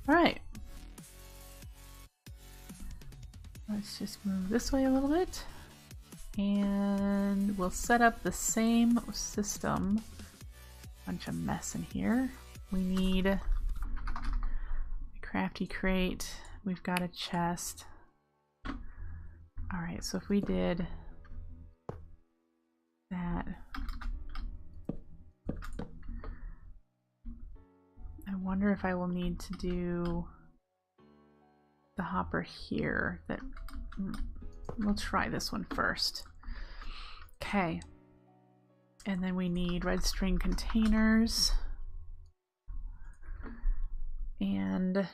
All right. Let's just move this way a little bit. And we'll set up the same system. Bunch of mess in here. We need a crafty crate. We've got a chest. All right, so if we did that, I wonder if I will need to do the hopper here. That we'll try this one first. Okay, and then we need red string containers and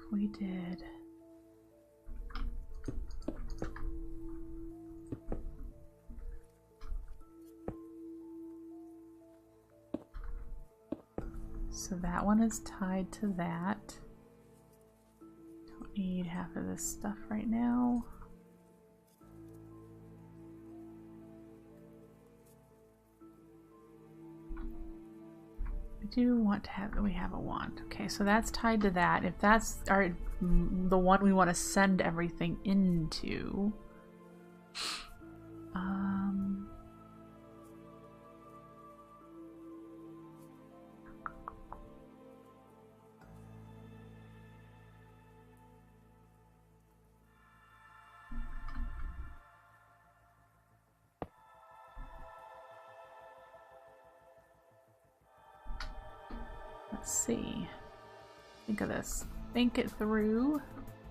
we did so that one is tied to that. Don't need half of this stuff right now. Do want to have, we have a wand. Okay, so that's tied to that. If that's the one we want to send everything into, let's see. Think of this. Think it through.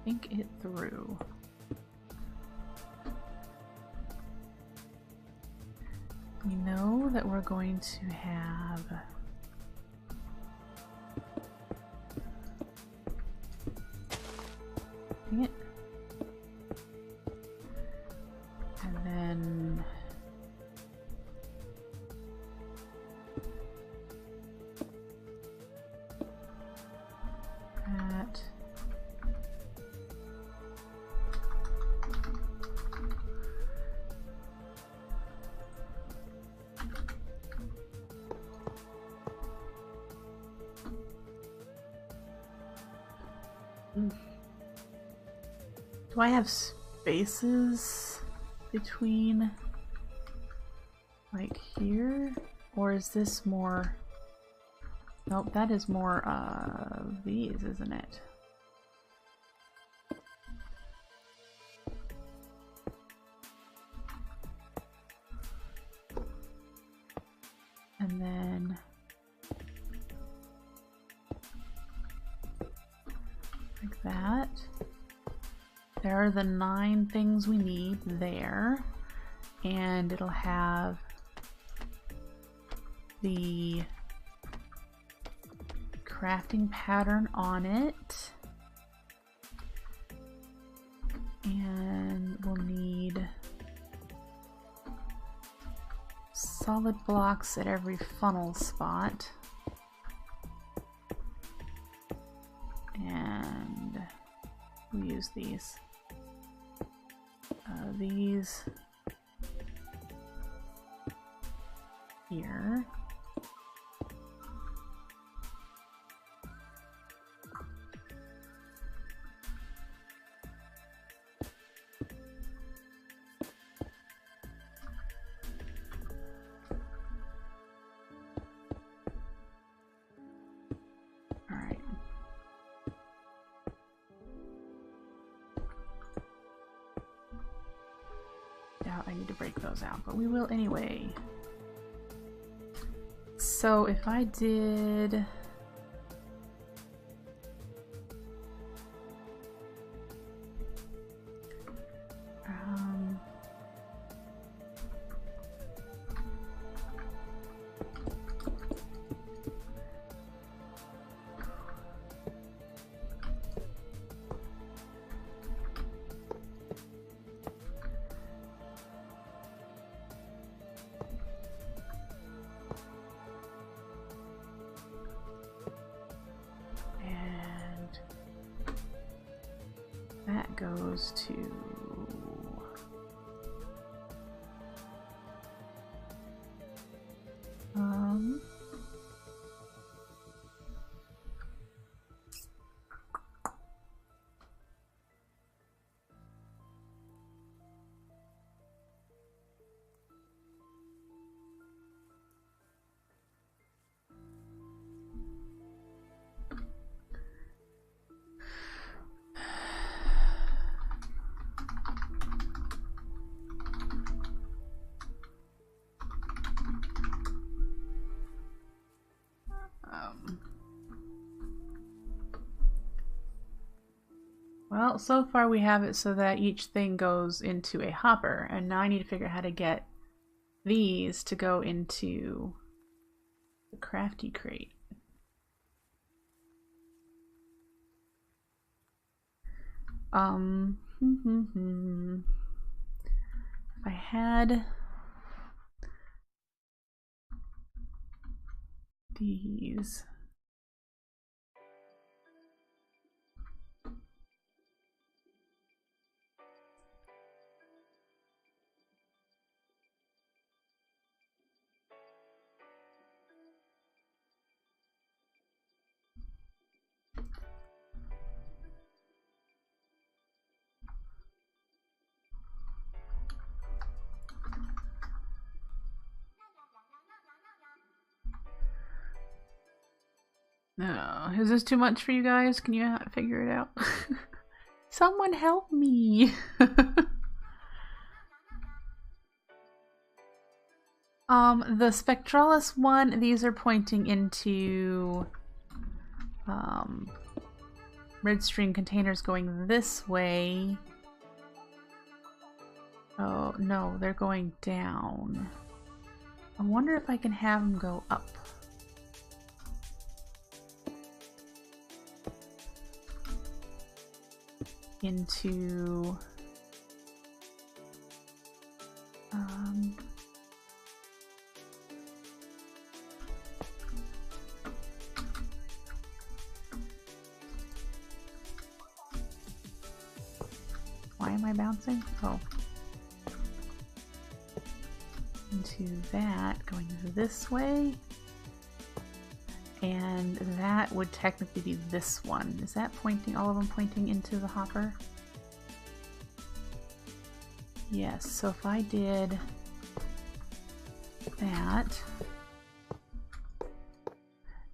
Think it through. We know that we're going to have it. And then that. Do I have spaces between like here? Or is this more? Nope, that is more of these, isn't it? And then like that. There are the 9 things we need there, and it'll have the crafting pattern on it, and we'll need solid blocks at every funnel spot, and we'll use these here. All right. Doubt I need to break those out, but we will anyway. So if I did That goes to... well, so far we have it so that each thing goes into a hopper, and now I need to figure out how to get these to go into the crafty crate. If I had these. No, is this too much for you guys? Can you figure it out? Someone help me! The Spectralis one, these are pointing into Redstream containers going this way. Oh, no, they're going down. I wonder if I can have them go up. Into why am I bouncing? Oh. Into that, going this way. And that would technically be this one. Is that pointing, all of them pointing into the hopper? Yes, so if I did that,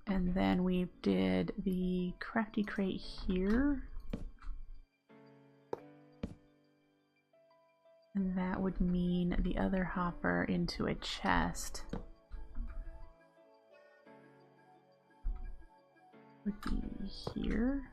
and then we did the crafty crate here, and that would mean the other hopper into a chest. Would be here.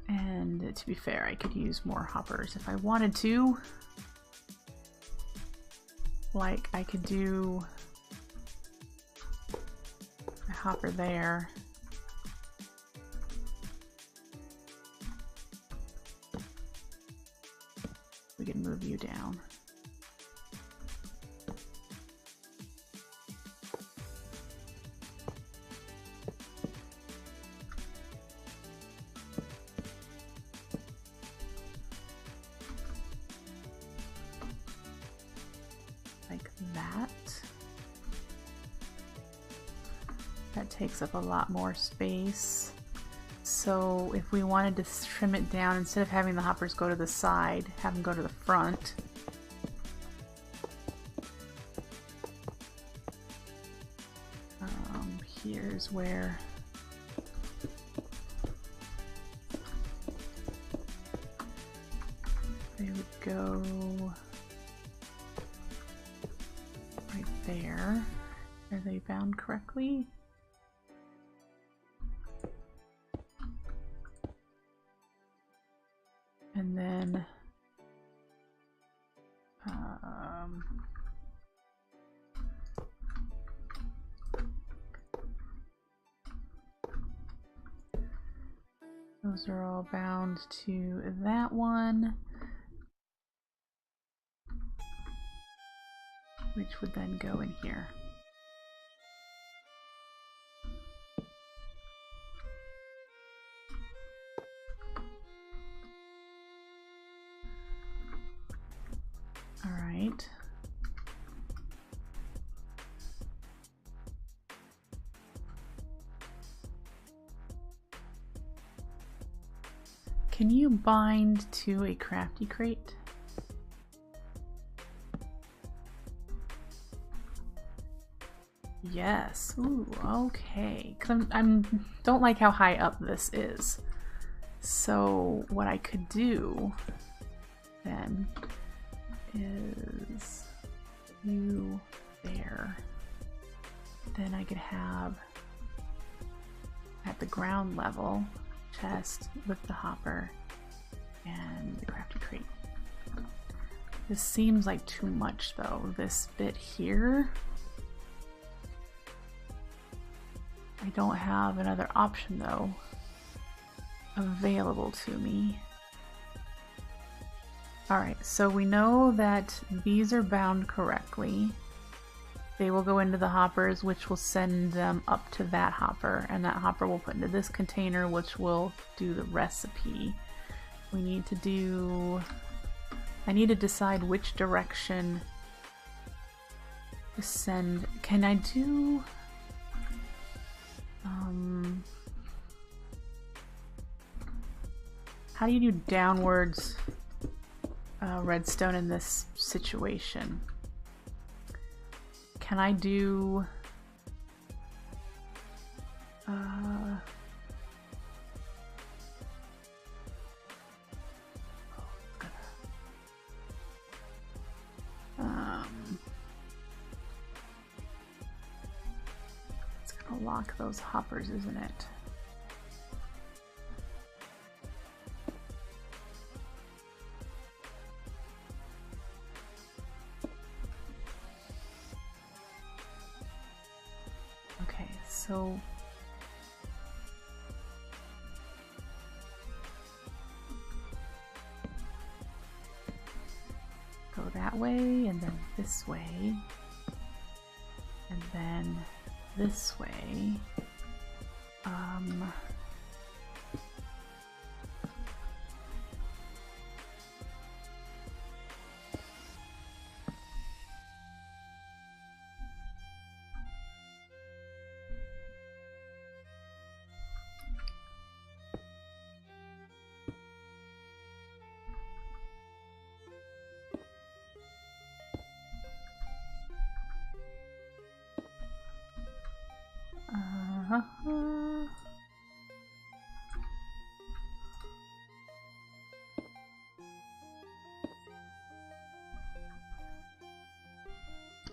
And to be fair, I could use more hoppers if I wanted to. Like, I could do a hopper there. We can move you down. Like that. That takes up a lot more space. So if we wanted to trim it down, instead of having the hoppers go to the side, have them go to the front. Here's where they would go, right there. Are they bound correctly? And then those are all bound to that one. which would then go in here. All right. Can you bind to a crafty crate? Yes. Ooh, okay. 'Cause I'm don't like how high up this is. So what I could do then is you there. Then I could have at the ground level chest with the hopper and the crafty crate. This seems like too much though. This bit here, I don't have another option though available to me. Alright, so we know that these are bound correctly. They will go into the hoppers, which will send them up to that hopper, and that hopper will put into this container, which will do the recipe. We need to do... I need to decide which direction to send... Can I do... How do you do downwards redstone in this situation? Can I do it's gonna lock those hoppers, isn't it? So go that way and then this way and then this way.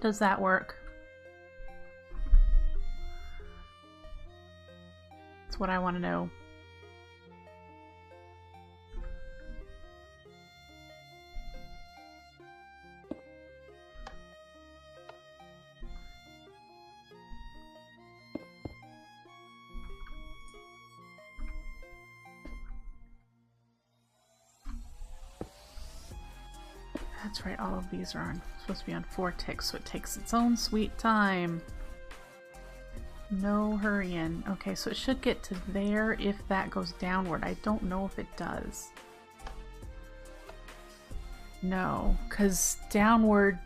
Does that work? That's what I want to know. That's right, all of these are supposed to be on 4 ticks, so it takes its own sweet time. No hurrying. Okay, so it should get to there if that goes downward. I don't know if it does. No, because downward...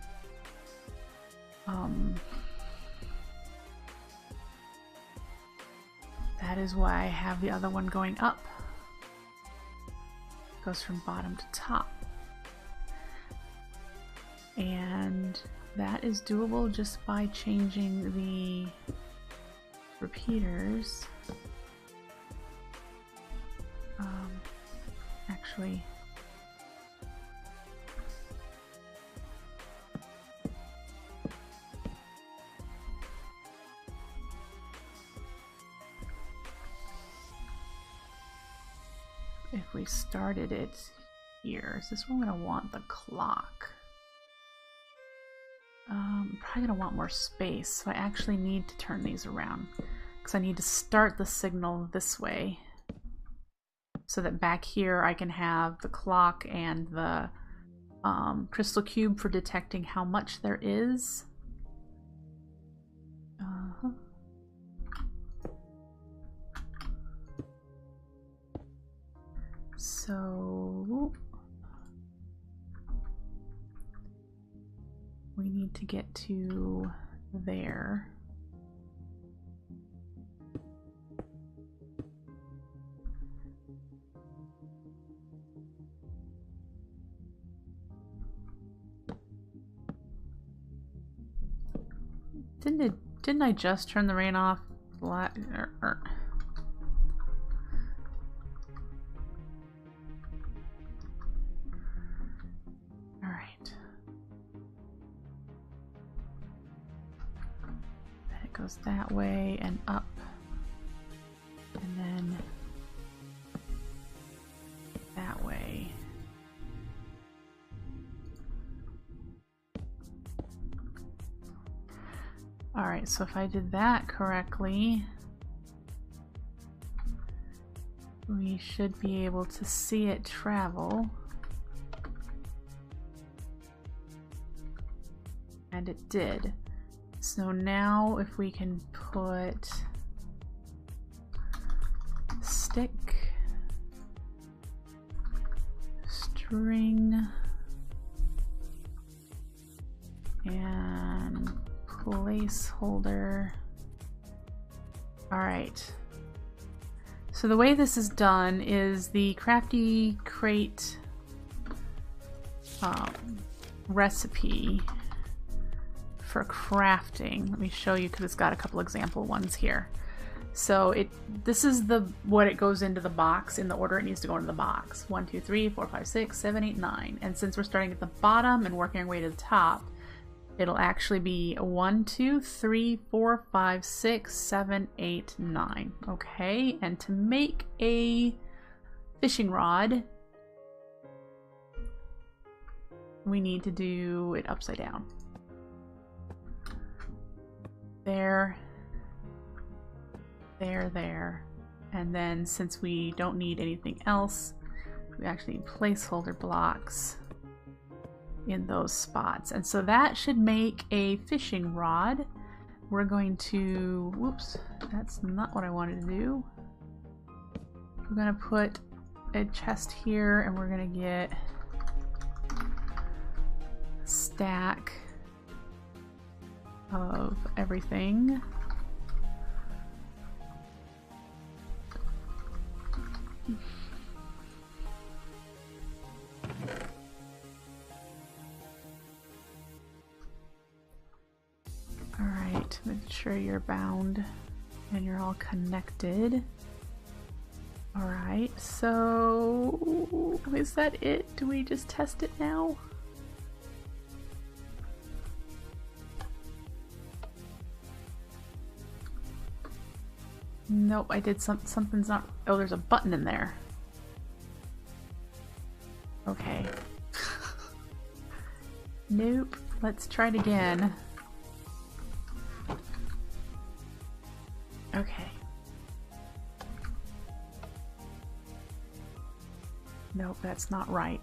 that is why I have the other one going up. It goes from bottom to top. And that is doable just by changing the repeaters. Actually, if we started it here, is this where I'm going to want the clock? I'm probably going to want more space, so I actually need to turn these around because I need to start the signal this way so that back here I can have the clock and the crystal cube for detecting how much there is. So we need to get to there. Didn't I just turn the rain off? Goes that way and up, and then that way. All right, so if I did that correctly, we should be able to see it travel. And it did. So now if we can put stick, string, and placeholder. All right. So the way this is done is the Crafty Crate recipe for crafting. Let me show you because it's got a couple example ones here. So this is what it goes into the box in the order it needs to go into the box. 1, 2, 3, 4, 5, 6, 7, 8, 9. And since we're starting at the bottom and working our way to the top, it'll actually be 1, 2, 3, 4, 5, 6, 7, 8, 9. Okay, and to make a fishing rod, we need to do it upside down. There, there, there. And then since we don't need anything else, we actually need placeholder blocks in those spots. And so that should make a fishing rod. We're going to, whoops, that's not what I wanted to do. We're going to put a chest here and we're going to get a stack of everything. All right, make sure you're bound and you're all connected. All right, so is that it? Do we just test it now? Nope, I did something's not. Oh, there's a button in there. Okay. Nope. Let's try it again. Okay. Nope, that's not right.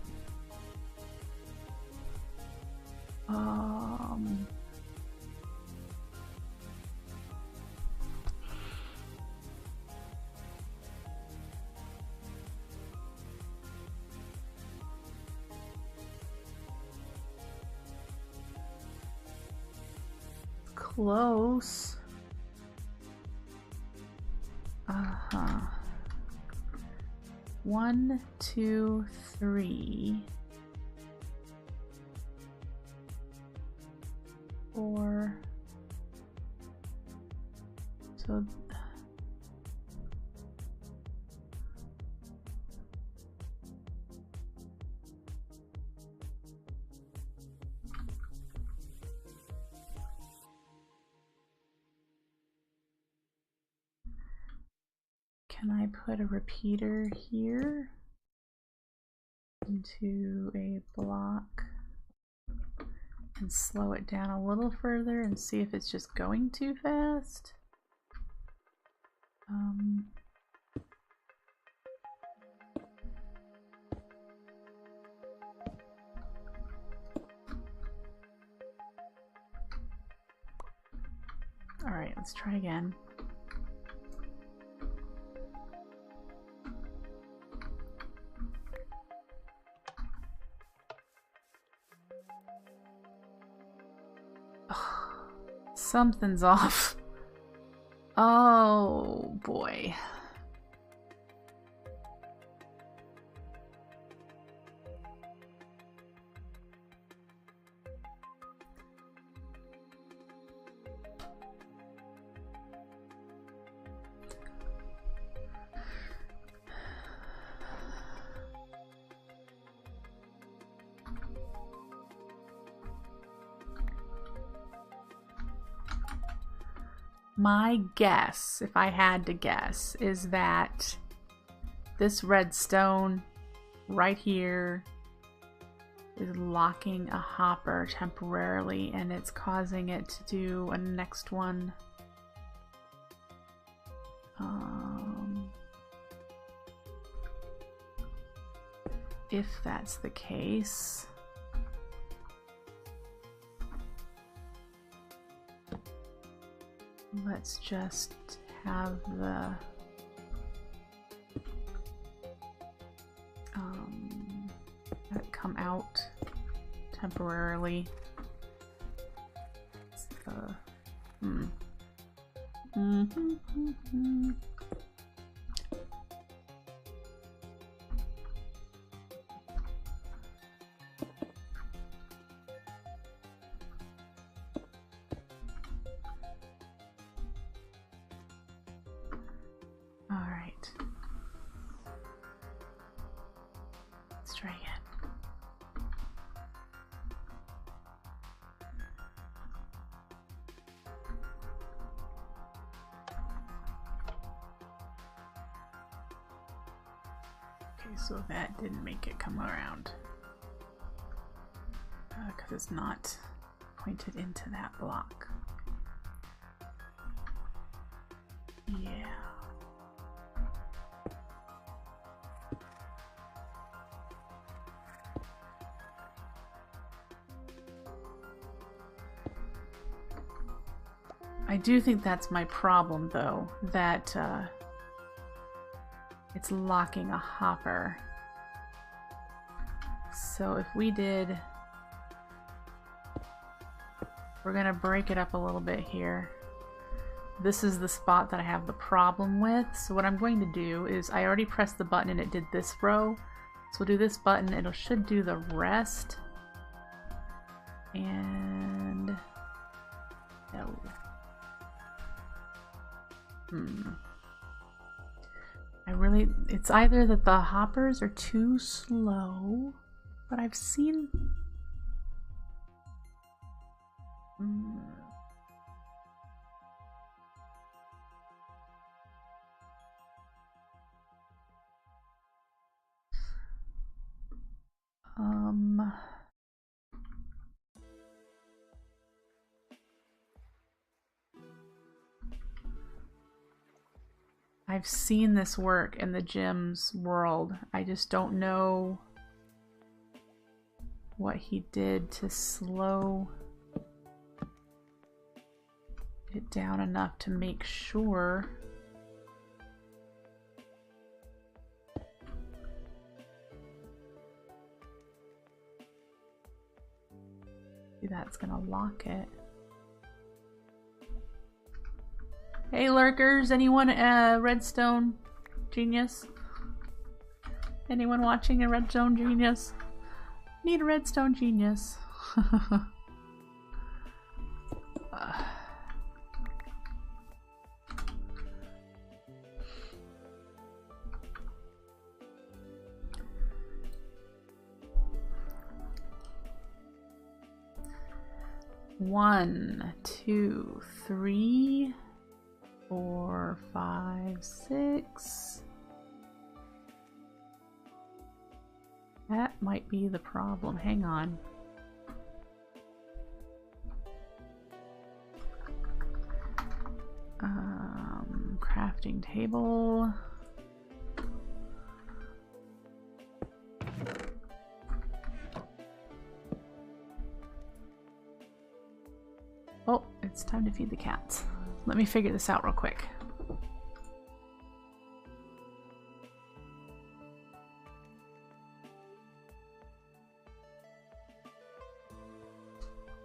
Close. 1, 2, 3, 4. So can I put a repeater here into a block and slow it down a little further and see if it's just going too fast? Alright, let's try again. Something's off. Oh boy. My guess, if I had to guess, is that this redstone right here is locking a hopper temporarily, and it's causing it to do a next one. If that's the case, let's just have the that come out temporarily. So that didn't make it come around because it's not pointed into that block. Yeah. I do think that's my problem though, that it's locking a hopper. So if we did, we're gonna break it up a little bit here. This is the spot that I have the problem with. So what I'm going to do is, I already pressed the button and it did this row. So we'll do this button, it should do the rest. And no. It's either that the hoppers are too slow, but I've seen I've seen this work in the Jim's world. I just don't know what he did to slow it down enough to make sure. See, that's gonna lock it. Hey lurkers, anyone Redstone Genius? Anyone watching a Redstone Genius? Need a Redstone Genius. One, 2, 3, 4, 5, 6. That might be the problem. Hang on. Crafting table. Oh, it's time to feed the cats. Let me figure this out real quick.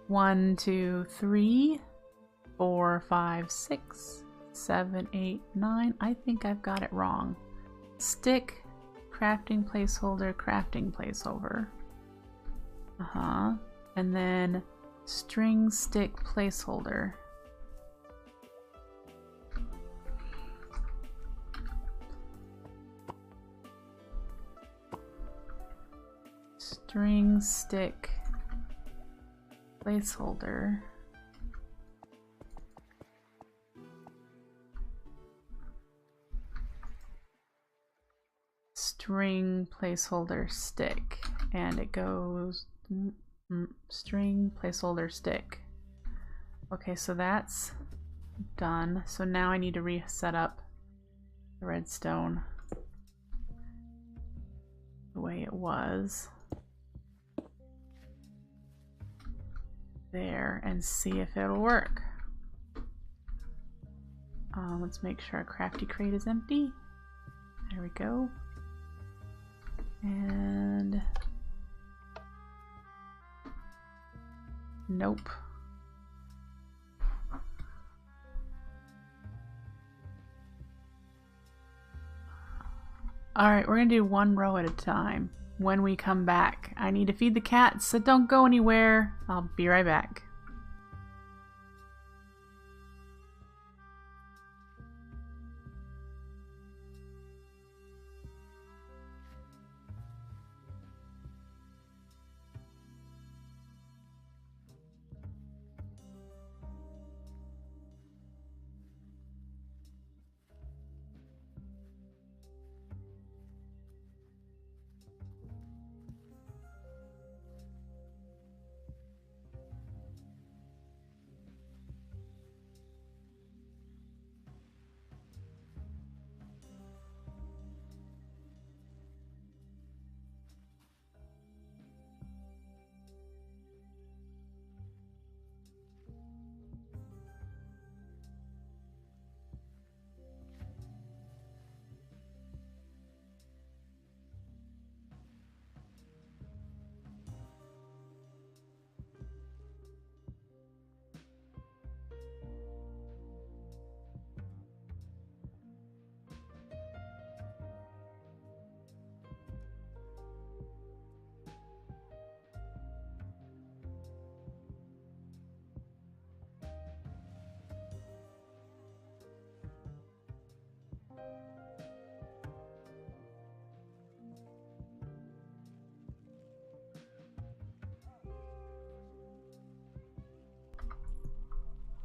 One, two, three, 4, 5, 6, 7, 8, 9. I think I've got it wrong. Stick, crafting placeholder, crafting placeholder. And then string stick placeholder. String stick placeholder. String placeholder stick, and it goes string placeholder stick. Okay, so that's done. So now I need to reset up the redstone the way it was there and see if it'll work. Let's make sure our crafty crate is empty. There we go. And nope. Alright, we're gonna do one row at a time. When we come back, I need to feed the cats, so don't go anywhere. I'll be right back.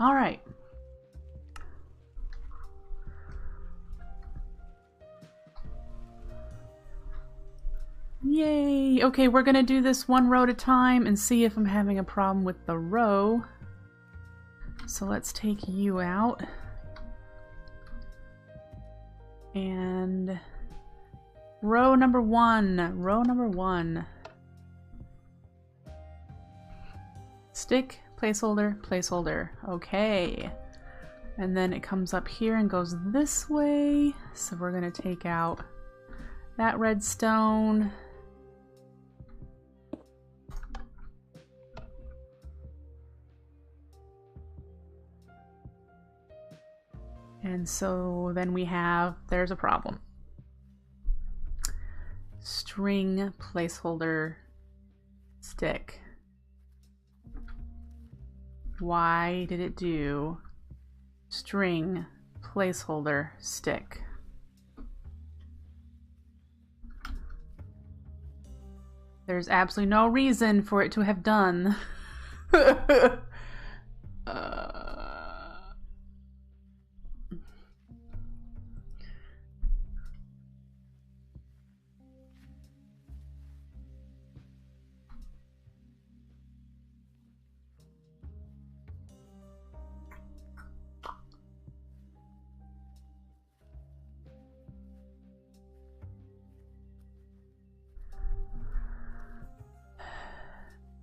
All right. Yay! Okay, we're gonna do this one row at a time and see if I'm having a problem with the row. So let's take you out. And row number one. Stick, placeholder, placeholder. Okay. And then it comes up here and goes this way. So we're gonna take out that redstone. And so then we have, there's a problem. String placeholder stick. Why did it do string placeholder stick? There's absolutely no reason for it to have done.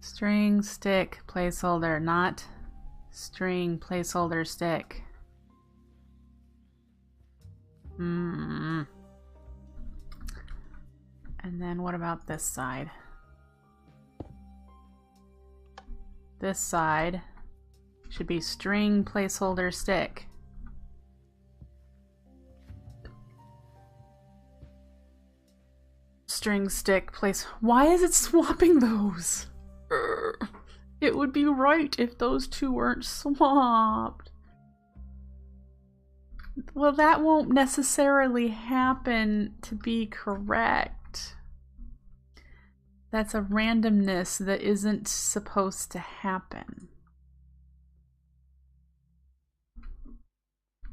String stick placeholder, not string placeholder stick. And then what about this side? This side should be string placeholder stick. String stick place. Why is it swapping those? It would be right if those two weren't swapped. Well, that won't necessarily happen to be correct. That's a randomness that isn't supposed to happen.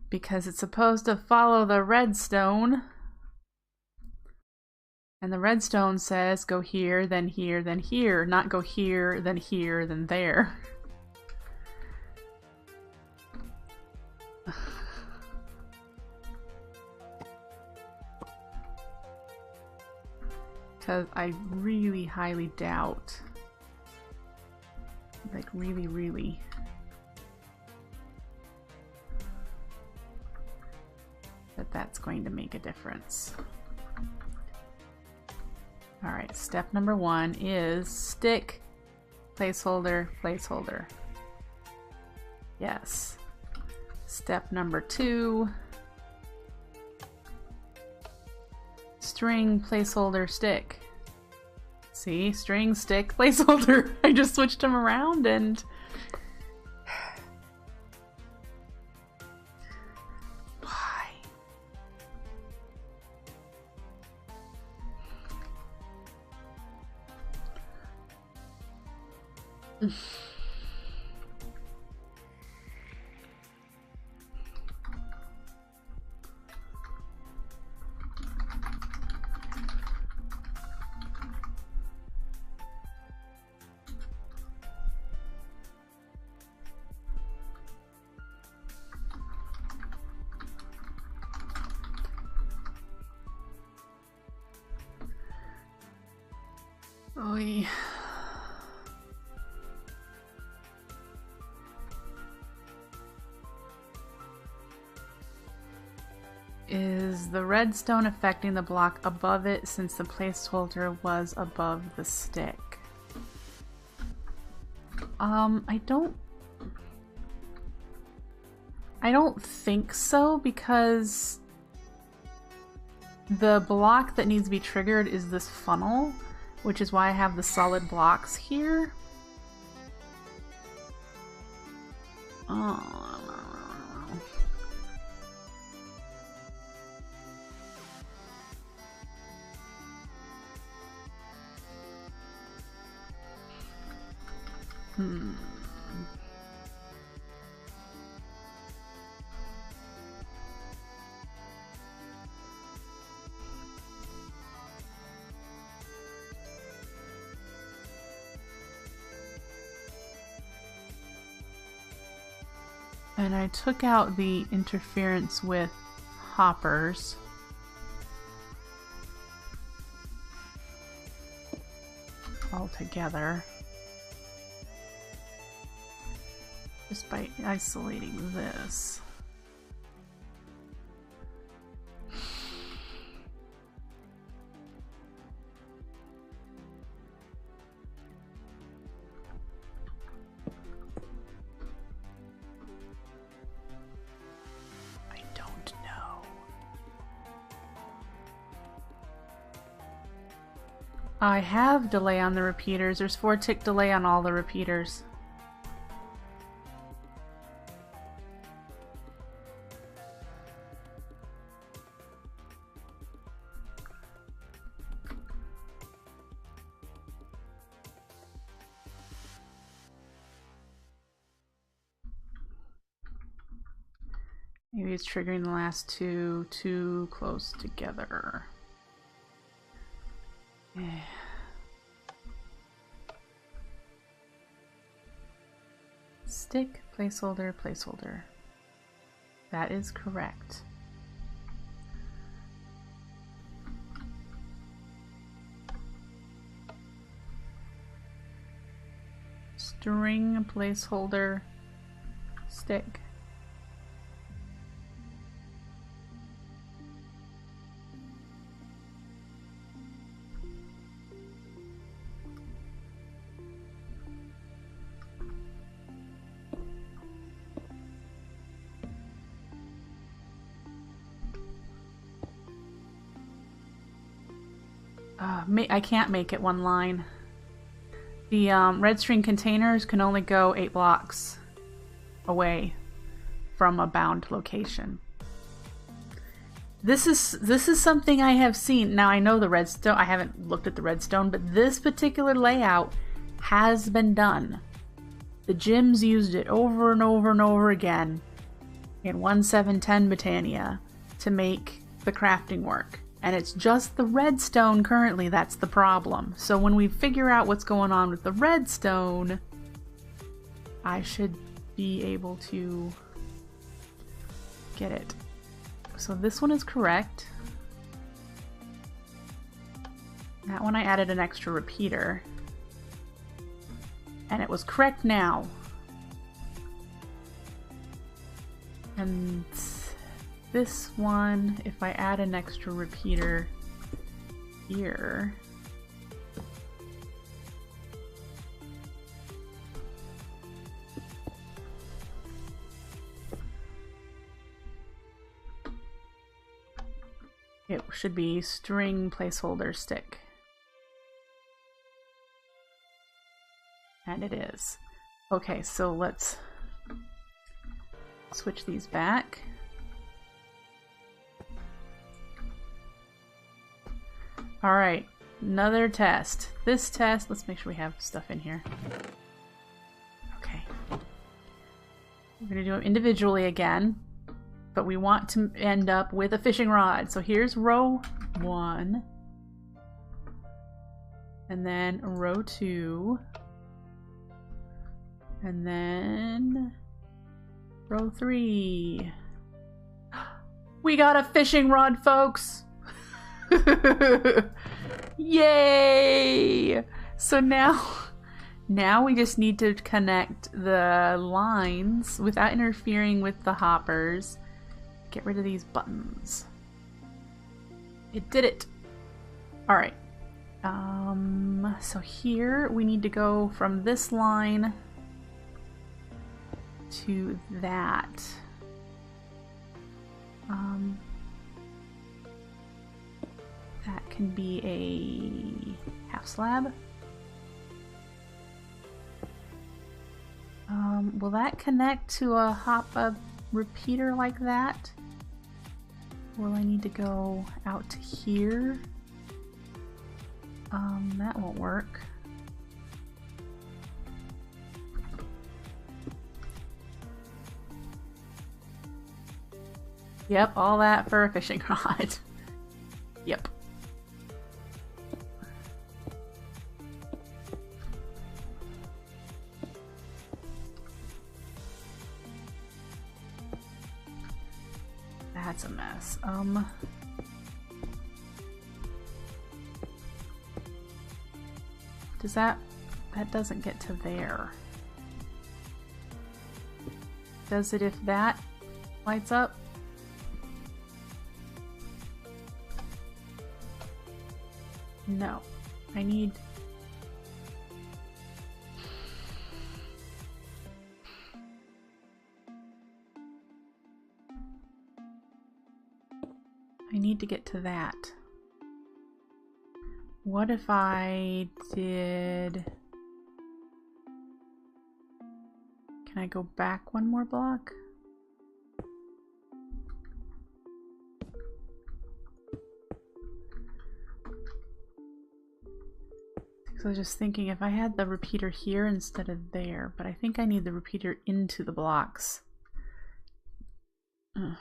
Because it's supposed to follow the redstone. And the redstone says go here, then here, then here. Not go here, then there. Because I really highly doubt, like really, that that's going to make a difference. Alright, step number 1 is stick, placeholder, placeholder. Yes. Step number 2, string, placeholder, stick. See? String, stick, placeholder. I just switched them around and... Why? Oy. Is the redstone affecting the block above it since the placeholder was above the stick? I don't think so, because the block that needs to be triggered is this funnel, which is why I have the solid blocks here. And I took out the interference with hoppers. Altogether. Just by isolating this. I have delay on the repeaters. There's 4 tick delay on all the repeaters. Maybe it's triggering the last two too close together. Stick, placeholder, placeholder. That is correct. String, placeholder, stick. I can't make it one line. The red string containers can only go 8 blocks away from a bound location. This is something I have seen. Now I know the redstone, I haven't looked at the redstone, but this particular layout has been done. The gyms used it over and over and over again in 1710 Botania to make the crafting work. And it's just the redstone currently that's the problem. So when we figure out what's going on with the redstone, I should be able to get it. So this one is correct. That one I added an extra repeater. And it was correct now. And this one, if I add an extra repeater here, it should be string placeholder stick. And it is. Okay, so let's switch these back. Alright, another test. This test, let's make sure we have stuff in here. Okay. We're going to do them individually again, but we want to end up with a fishing rod. So here's row 1, and then row 2, and then row 3. We got a fishing rod, folks! Yay! So now we just need to connect the lines without interfering with the hoppers. Get rid of these buttons. It did it! Alright. So here we need to go from this line to that. That can be a half slab. Will that connect to a repeater like that? Will I need to go out to here? That won't work. Yep, all that for a fishing rod. Yep. That's a mess. Does that doesn't get to there. Does it if that lights up? No. I need to get to that. What if I did... Can I go back one more block? Because I was just thinking if I had the repeater here instead of there, but I think I need the repeater into the blocks. Ugh.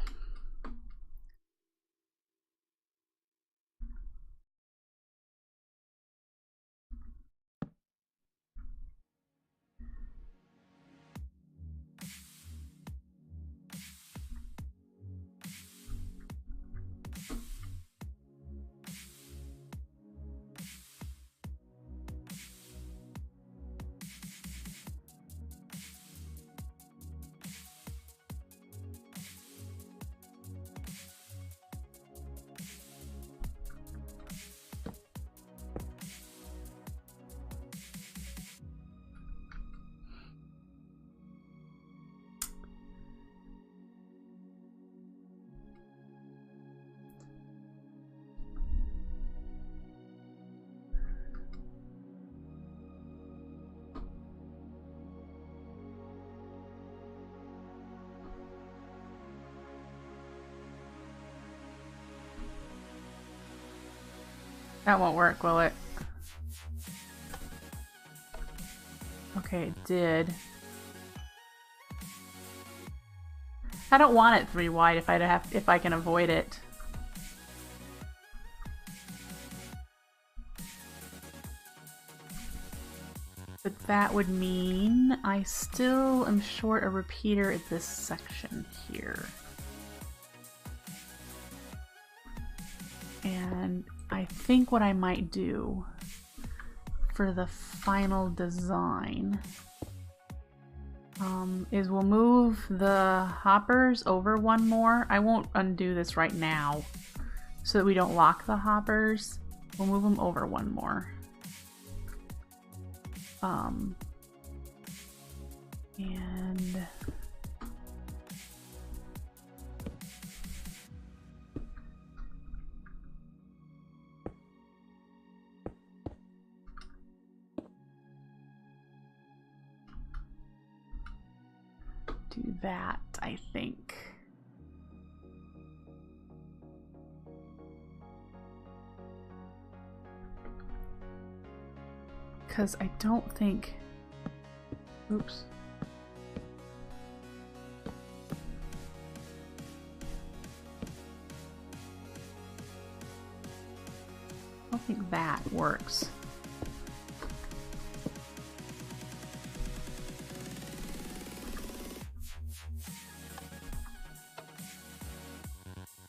That won't work, will it? Okay, it did. I don't want it 3 wide if I can avoid it. But that would mean I still am short a repeater at this section here. And I think what I might do for the final design is we'll move the hoppers over 1 more. I won't undo this right now so that we don't lock the hoppers. We'll move them over 1 more. And do that, I think. Because I don't think... Oops. I don't think that works.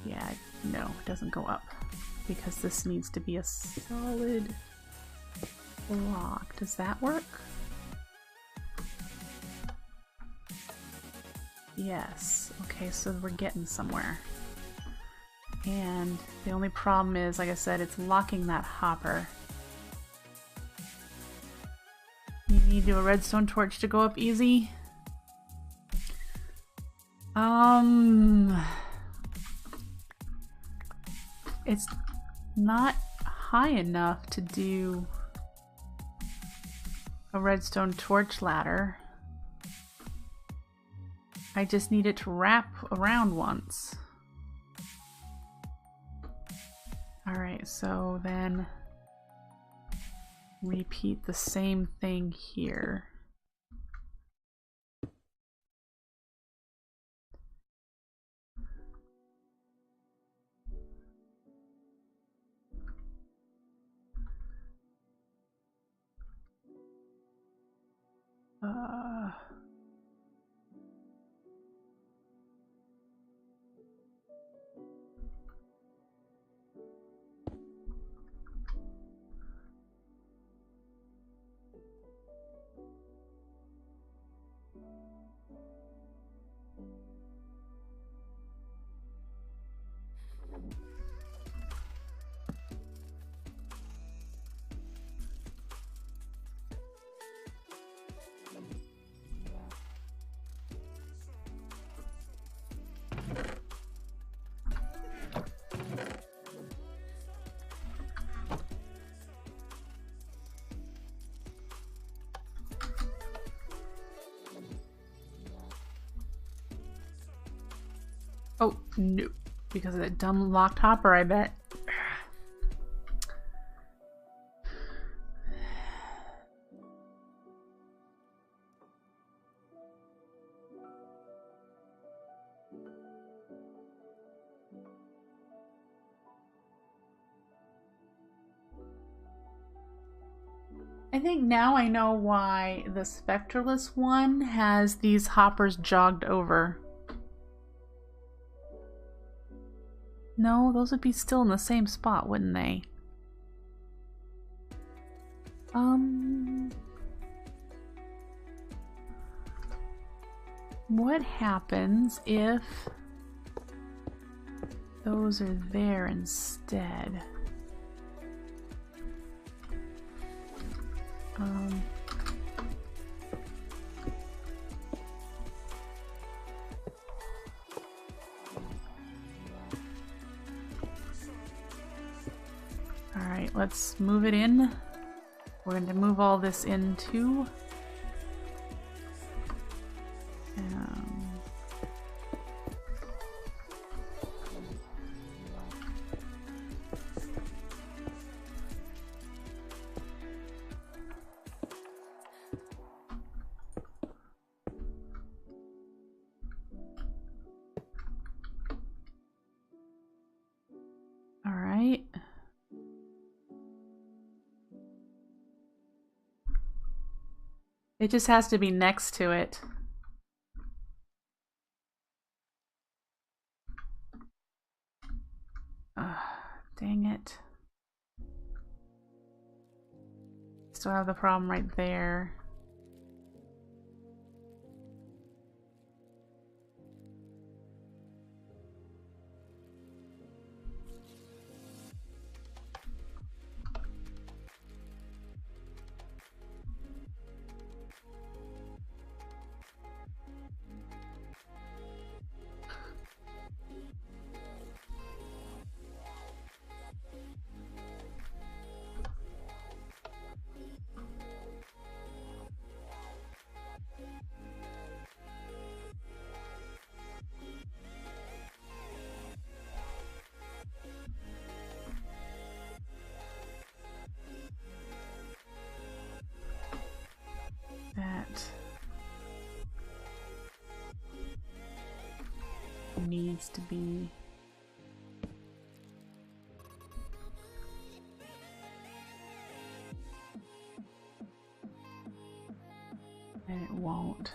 Yeah, no, it doesn't go up because this needs to be a solid block. Does that work? Yes. Okay, so we're getting somewhere. And the only problem is, like I said, it's locking that hopper. You need to do a redstone torch to go up easy. It's not high enough to do a redstone torch ladder. I just need it to wrap around once. Alright, so then repeat the same thing here. Oh, no. Because of that dumb locked hopper, I bet. I think now I know why the Spectralist one has these hoppers jogged over. No, those would be still in the same spot, wouldn't they? What happens if those are there instead? Alright, let's move it in. We're going to move all this in too. It just has to be next to it. Dang it. Still have the problem right there. That needs to be and it won't.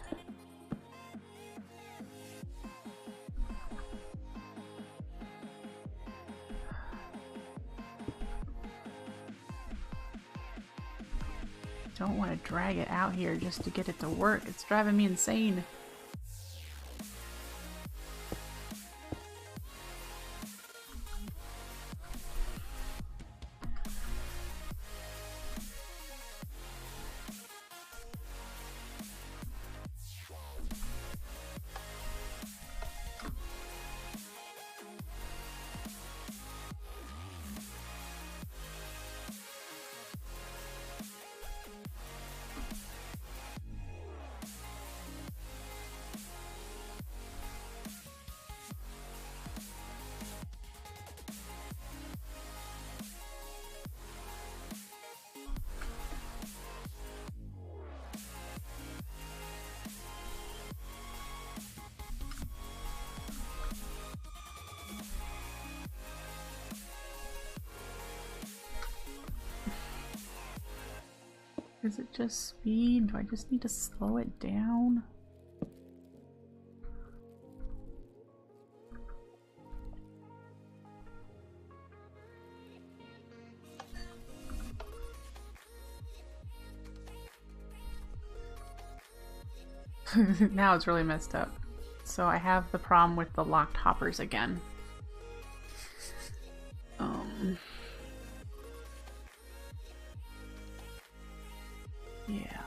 Don't want to drag it out here just to get it to work. It's driving me insane. Is it just speed? Do I just need to slow it down? Now it's really messed up. So I have the problem with the locked hoppers again. Yeah.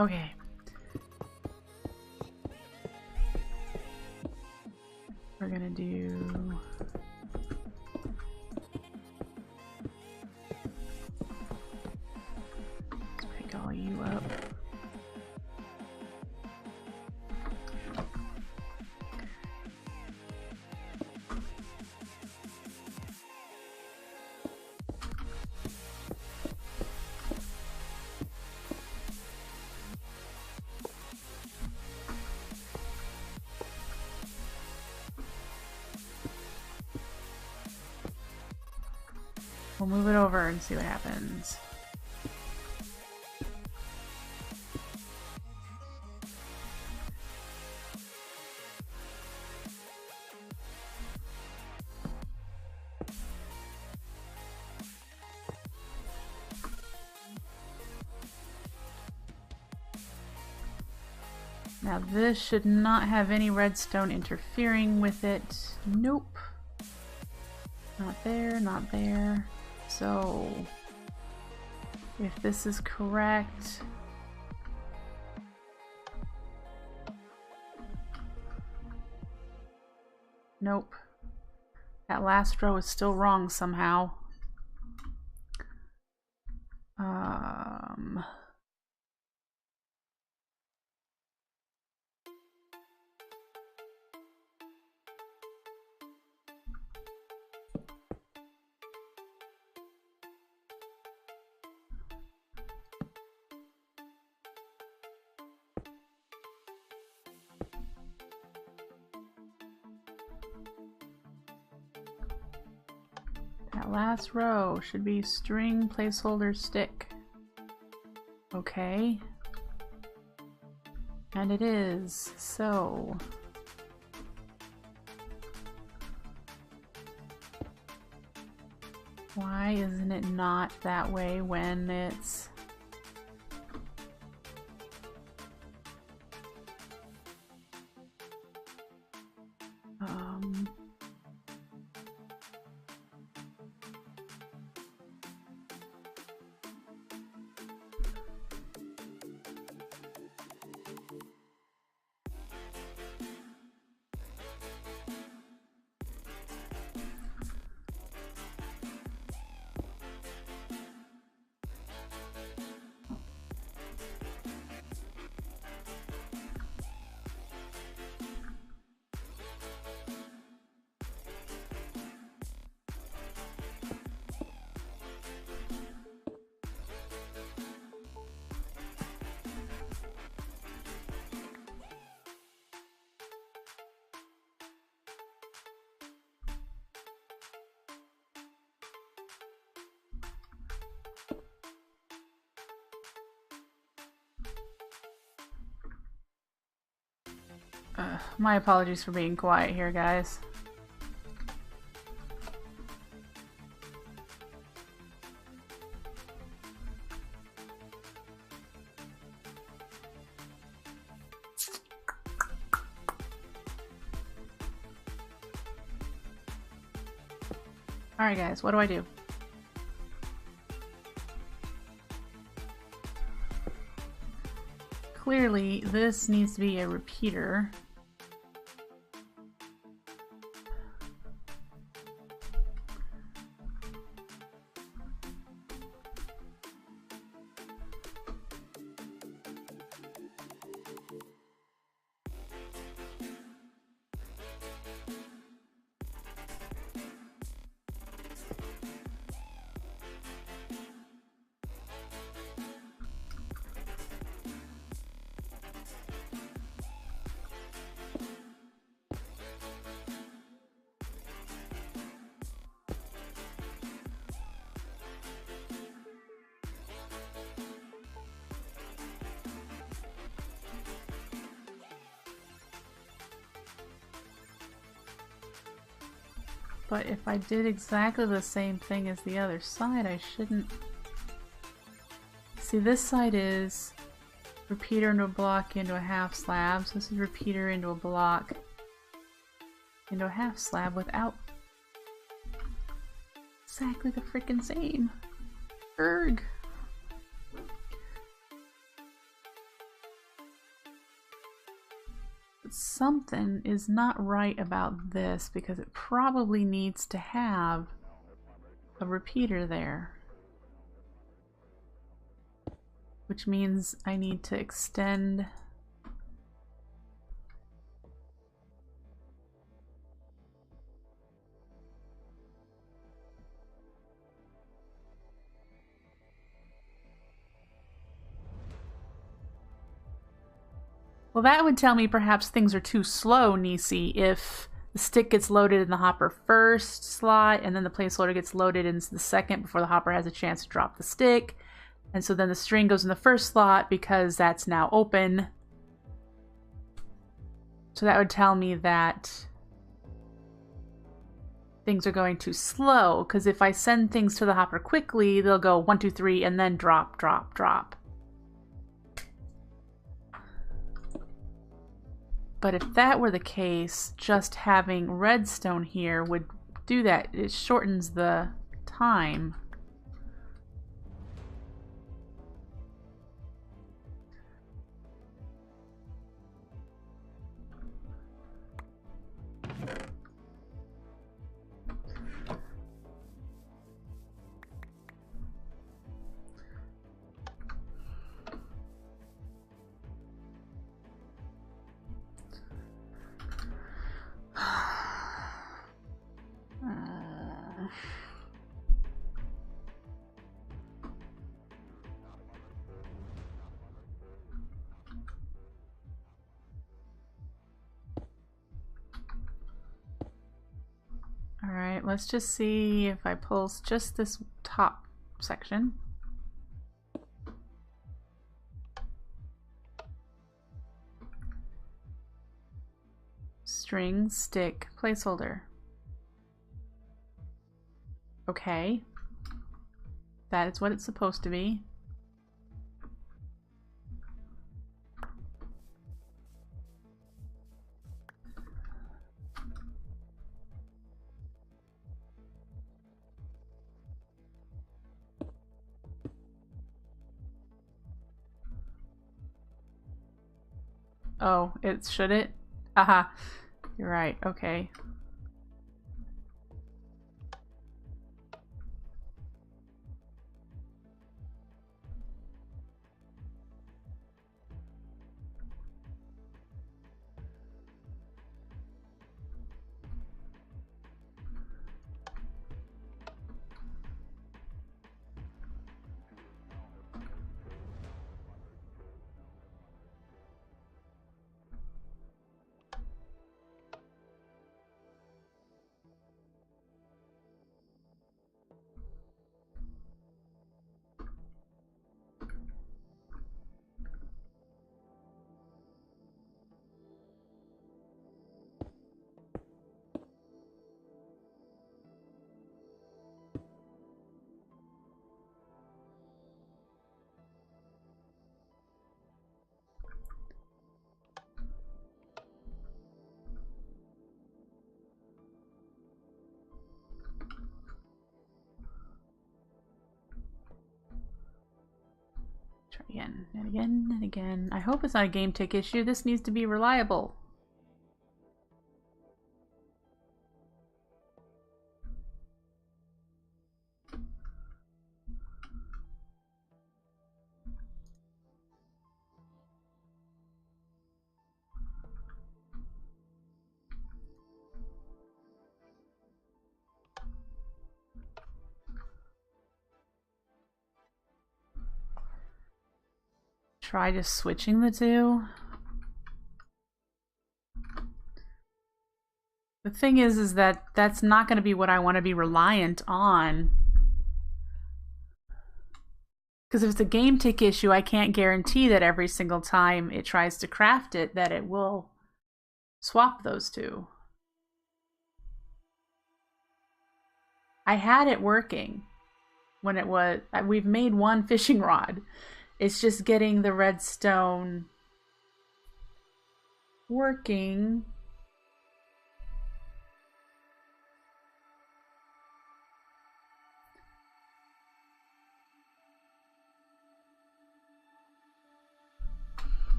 Okay. We're gonna do let's pick all you up. We'll move it over and see what happens. Now this should not have any redstone interfering with it. Nope. Not there, not there. So, if this is correct, nope. That last row is still wrong somehow. That last row should be string placeholder stick. Okay. And it is. So why isn't it not that way when it's... my apologies for being quiet here, guys. Alright guys, what do I do? Clearly, this needs to be a repeater. But if I did exactly the same thing as the other side, I shouldn't... See, this side is repeater into a block into a half slab, so this is repeater into a block into a half slab without exactly the freaking same. Erg. Something is not right about this because it probably needs to have a repeater there, which means I need to extend Well, that would tell me perhaps things are too slow, Nisi, if the stick gets loaded in the hopper first slot and then the placeholder gets loaded into the second before the hopper has a chance to drop the stick. And so then the string goes in the first slot because that's now open. So that would tell me that things are going too slow, because if I send things to the hopper quickly, they'll go 1, 2, 3 and then drop, drop, drop. But if that were the case, just having redstone here would do that. It shortens the time. Alright, let's just see if I pull just this top section. String, stick, placeholder. Okay. That is what it's supposed to be. Oh, should it? Haha. You're right, okay. Try again and again and again. I hope it's not a game tick issue. This needs to be reliable. Try just switching the two. The thing is that that's not going to be what I want to be reliant on. Because if it's a game tick issue, I can't guarantee that every single time it tries to craft it that it will swap those two. I had it working when it was... We've made one fishing rod. It's just getting the redstone working.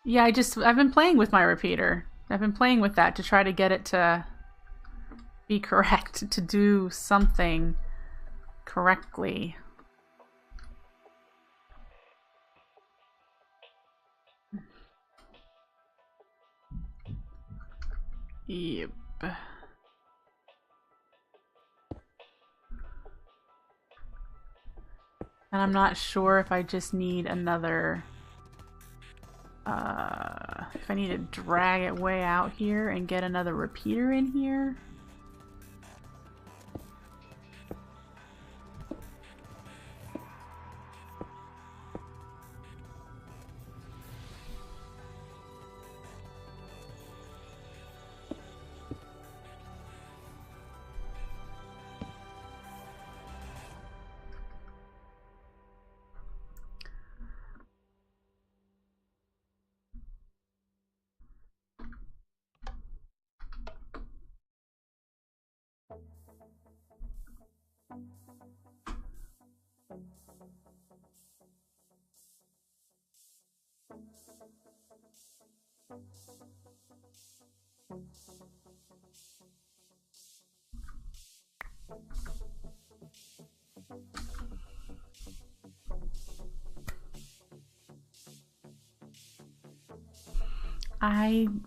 Yeah, I've been playing with my repeater. I've been playing with that to try to get it to be correct, to do something correctly. Yep. And I'm not sure if I just need another... if I need to drag it way out here and get another repeater in here.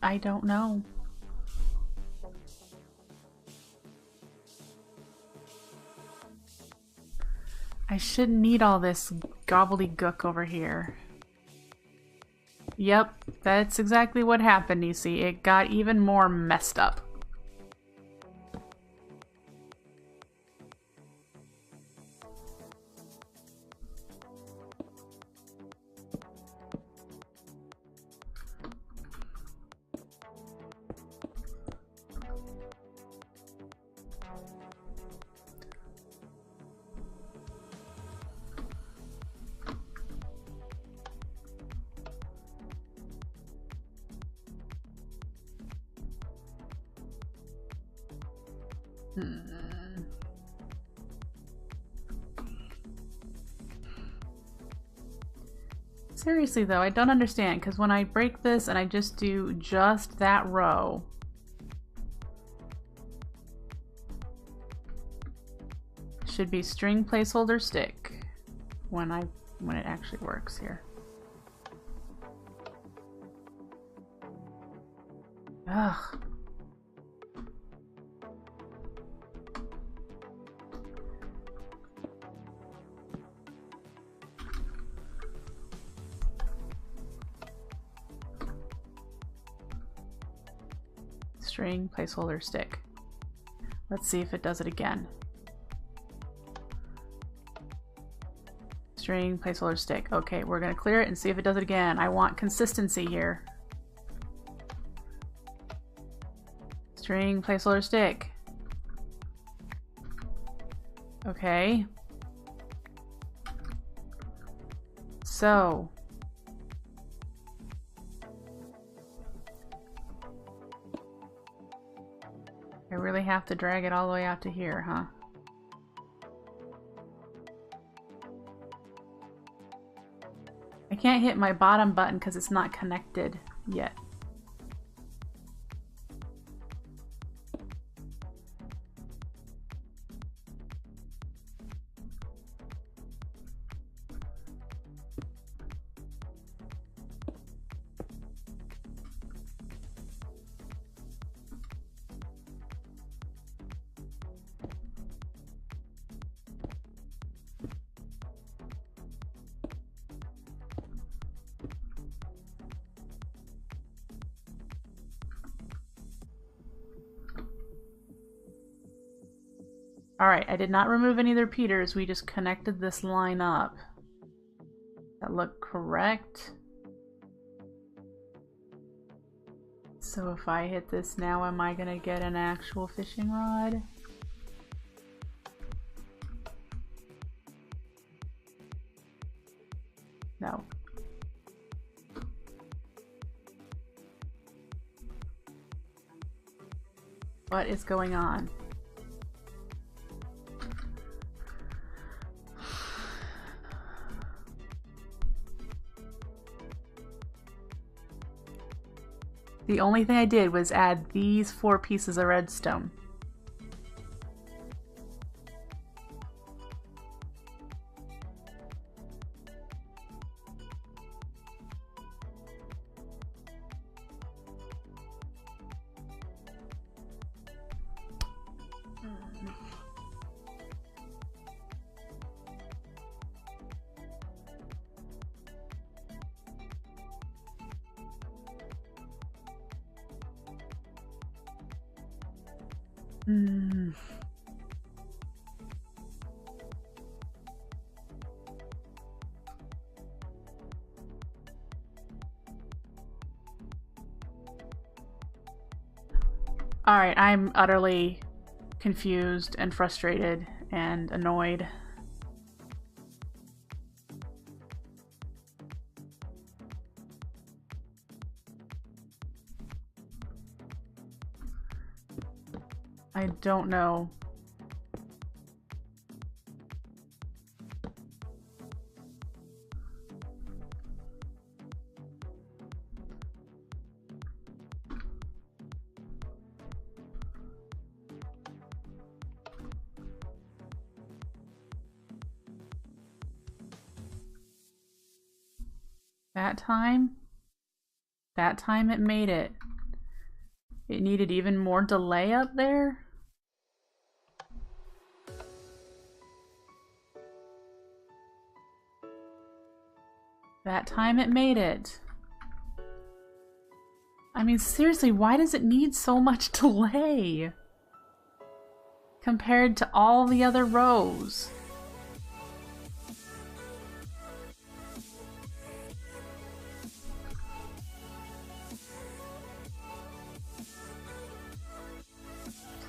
I don't know. I shouldn't need all this gobbledygook over here. Yep, that's exactly what happened, you see. It got even more messed up. Seriously though, I don't understand, because when I break this and I just do just that row, should be string placeholder stick when it actually works here. Ugh. String placeholder stick. Let's see if it does it again. String placeholder stick. Okay, we're gonna clear it and see if it does it again. I want consistency here. String placeholder stick. Okay. So I really have to drag it all the way out to here, huh? I can't hit my bottom button because it's not connected yet. Alright, I did not remove any of the repeaters, we just connected this line up. That looked correct. So if I hit this now, am I gonna get an actual fishing rod? No. What is going on? The only thing I did was add these 4 pieces of redstone. Alright, I'm utterly confused and frustrated and annoyed. I don't know. That time it made it. It needed even more delay up there? That time it made it. I mean, seriously, why does it need so much delay compared to all the other rows?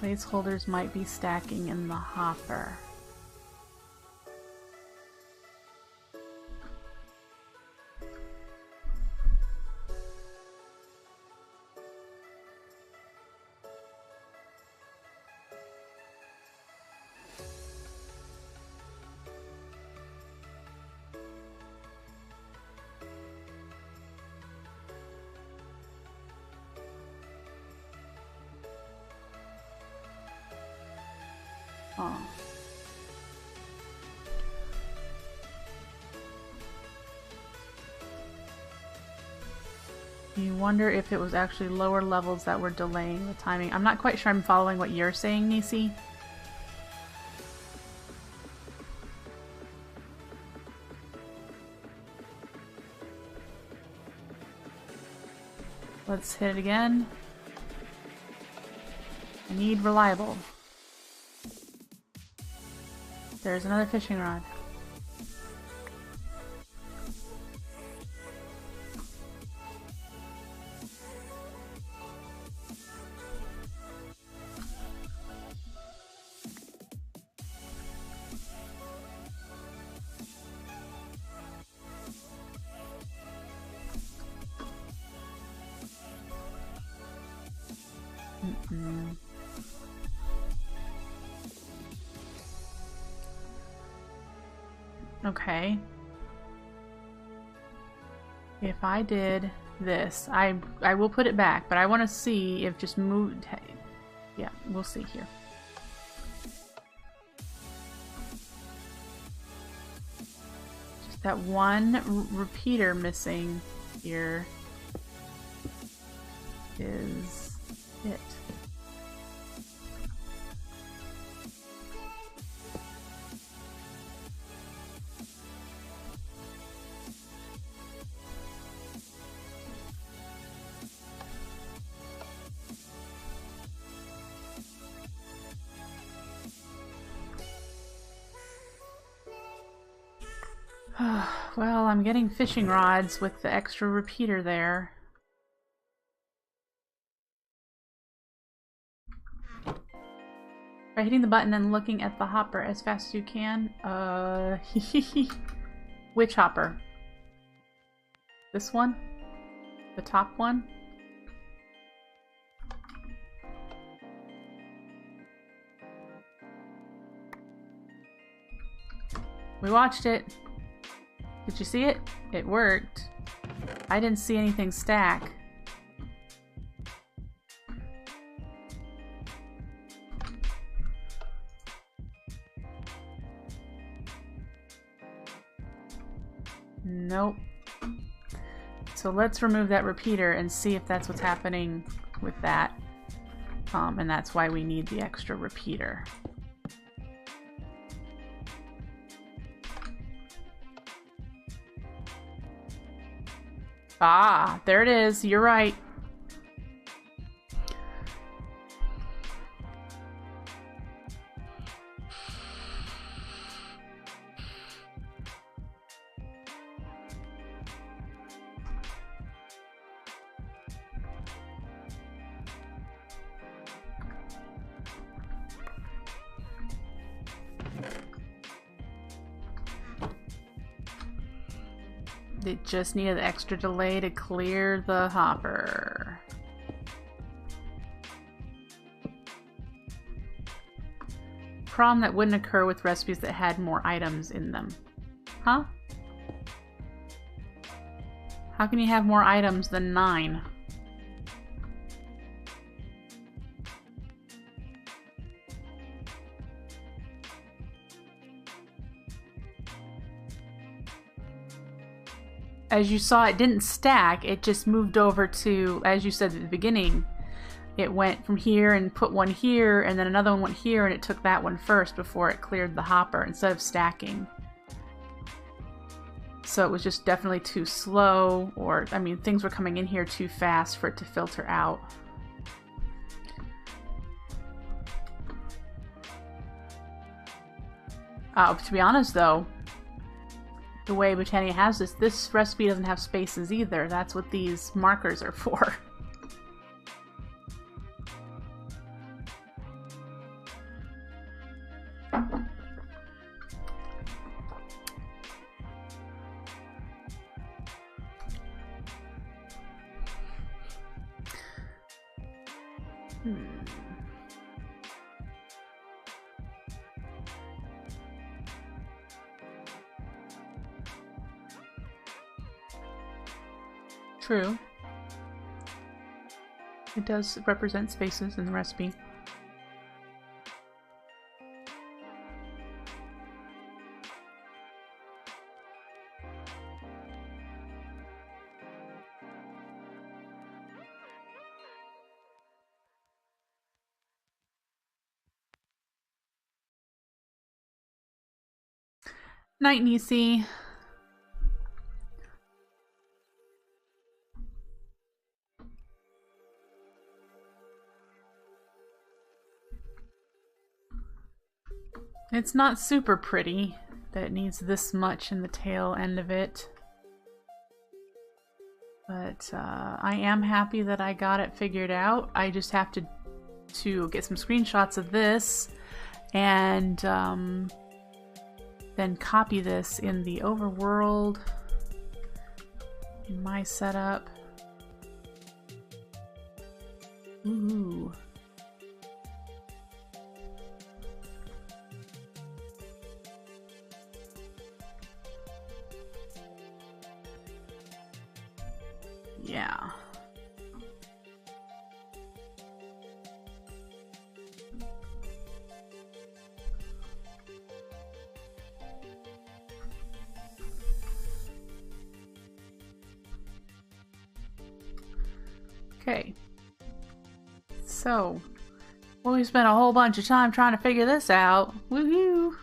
Placeholders might be stacking in the hopper. Oh. You wonder if it was actually lower levels that were delaying the timing. I'm not quite sure I'm following what you're saying, Nisi. Let's hit it again. I need reliable. There's another fishing rod. Okay. If I did this, I will put it back, but I want to see if just moved. Yeah, we'll see here. Just that one repeater missing here is it. Well, I'm getting fishing rods with the extra repeater there. By hitting the button and looking at the hopper as fast as you can. Which hopper? This one? The top one? We watched it. Did you see it? It worked. I didn't see anything stack. Nope. So let's remove that repeater and see if that's what's happening with that. And that's why we need the extra repeater. Ah, there it is. You're right. It just needed the extra delay to clear the hopper. Problem that wouldn't occur with recipes that had more items in them. Huh? How can you have more items than 9? As you saw, it didn't stack, it just moved over to, as you said at the beginning, it went from here and put one here, and then another one went here, and it took that one first before it cleared the hopper, instead of stacking. So it was just definitely too slow, or, I mean, things were coming in here too fast for it to filter out. To be honest, though, the way Botania has this recipe doesn't have spaces either. That's what these markers are for. True. It does represent spaces in the recipe. Night, Nisi. It's not super pretty that it needs this much in the tail end of it. But I am happy that I got it figured out. I just have to get some screenshots of this and then copy this in the overworld in my setup. Ooh. Yeah. Okay. So, well, we spent a whole bunch of time trying to figure this out. Woohoo!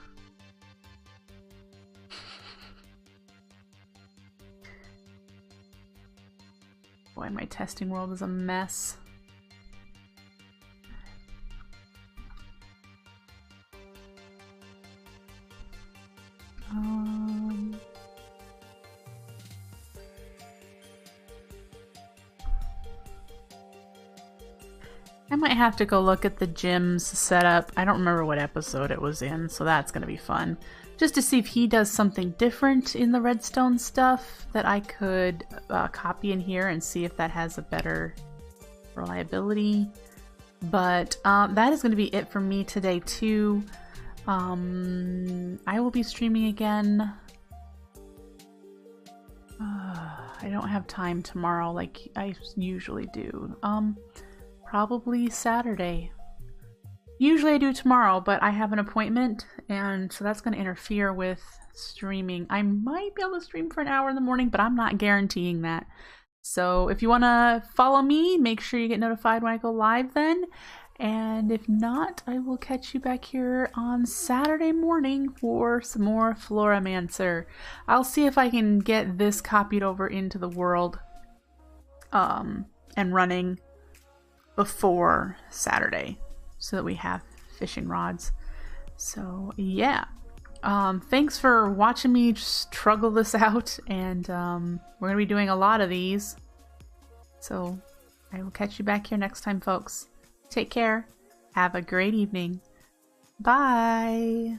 Boy, my testing world is a mess. I might have to go look at the gym's setup. I don't remember what episode it was in, so that's going to be fun. Just to see if he does something different in the redstone stuff that I could copy in here and see if that has a better reliability. But that is going to be it for me today too. I will be streaming again. I don't have time tomorrow like I usually do. Probably Saturday. Usually I do tomorrow, but I have an appointment, and so that's going to interfere with streaming. I might be able to stream for an hour in the morning, but I'm not guaranteeing that. So if you want to follow me, make sure you get notified when I go live then. And if not, I will catch you back here on Saturday morning for some more Floramancer. I'll see if I can get this copied over into the world and running before Saturday so that we have fishing rods. So yeah, thanks for watching me struggle this out, and we're gonna be doing a lot of these, so I will catch you back here next time, folks. Take care, have a great evening, bye.